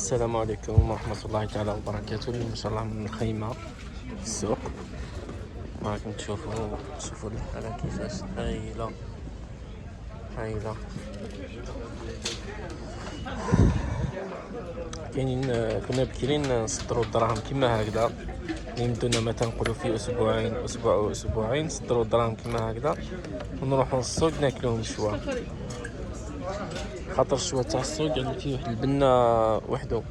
السلام عليكم ورحمة الله تعالى وبركاته. اليوم إن شاء الله من الخيمة في السوق. راكم شوفوا الحالة كيفاش هايلة هايلة. كاينين كنا بكرين نصدروا الدراهم كيما هكذا، يمدونا مثلا نقولوا في اسبوع او اسبوعين نصدروا الدراهم كيما هكذا ونروحوا للسوق ناكلوهم شوا. خاطر الشوا تاع السوق يعني فيه واحد البنه وحده.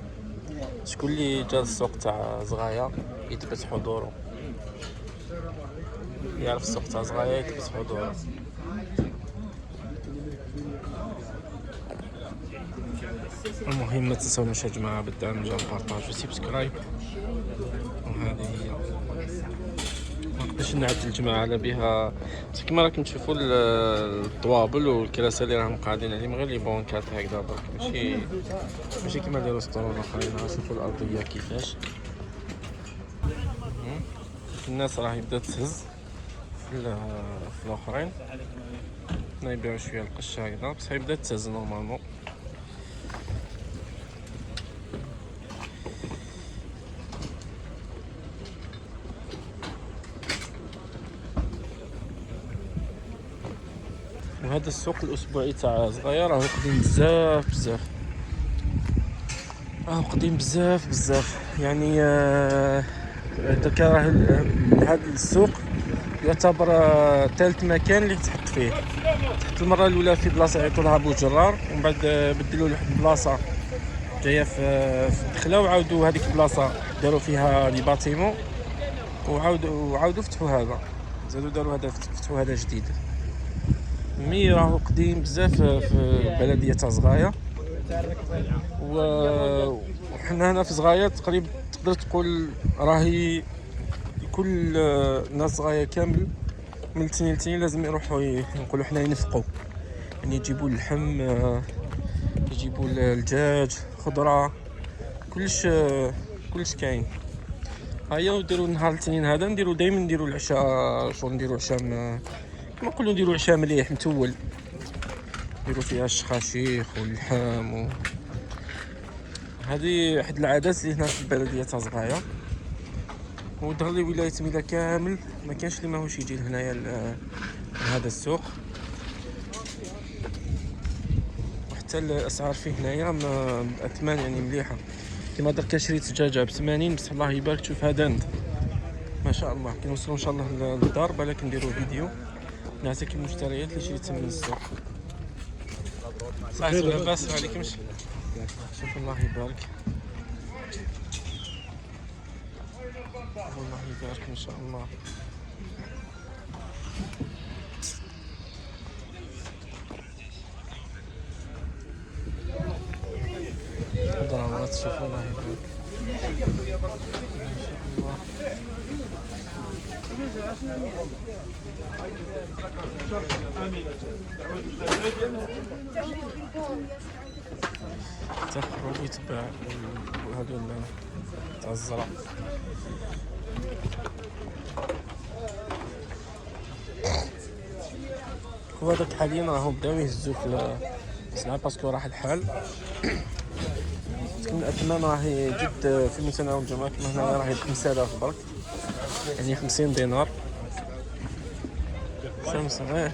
شكون اللي جا للسوق تاع زغايا يثبت حضوره، يعرف السوق تاع زغايا يثبت حضوره. المهم ما تنساوناش يا جماعه بالدعم ديال البارطاج وسبسكرايب. وهذه هي ما نقدرش نعدل الجماعه على بها، بس كما راكم تشوفوا الطوابل والكراسي اللي راهم قاعدين عليهم غير لي بونكات هكذا برك، ماشي كيما لي ريستورون اخرين. شوفوا الارضيه كيفاش الناس راهي بدات تهز في الاخرين، يبيعوا شويه القش هكذا، بس هي بدات تهز نورمالمون. وهذا السوق الاسبوعي تاع صغير راهو قديم بزاف راهو قديم بزاف يعني. داك راه هذا السوق يعتبر ثالث مكان اللي تحط فيه. تحط المره الاولى في بلاصه يعيطوا لها بوجرار، ومن بعد بدلوا لواحد البلاصه جايه في الدخله، وعاودوا هذيك البلاصه داروا فيها لي باتيمون، وعاودوا فتحوا هذا، زادوا داروا هذا فتحوا هذا جديد. مي راهو قديم بزاف في البلديه تاع زغايا. وحنا هنا في زغايا تقريبا تقدر تقول راهي كل الناس زغايا كامل من الاثنين لازم يروحوا نقولوا حنا ينفقوا، يعني يجيبوا اللحم، يجيبوا الدجاج، خضره، كلش كاين. هيا نديروا نهار الاثنين هذا نديروا العشاء. شو نديروا عشاء كما نقولوا نديروا عشاء مليح متول، نديروا فيها الشخاشيخ واللحم هذه واحد العادات اللي هنا في البلديه تاع زغايا. ودغ لي ولايه ميلا كامل ما كانش اللي ماهوش يجي لهنايا لهذا السوق. وحتى الاسعار فيه هنايا الاثمان يعني مليحه. كما درك شريت دجاجه ب80، بس الله يبارك تشوف هذا ما شاء الله. كنوصلوا ان شاء الله للدار بالك نديروا فيديو نعطيك المشتريات اللي شريتها من السوق. صحيح لاباس عليكمش؟ شوف الله يبارك، الله يبارك ان شاء الله. خضروات شوف الله يبارك تخرج ويتباع. وهذا تاع الزرع وهذاك حاليا راهو بداو يهزو في السلعه باسكو راح الحال. تكون الاثمان راهي جد في متناول الجميع. كما هنا راهي ب5000 برك، يعني 50 دينار. سامسونج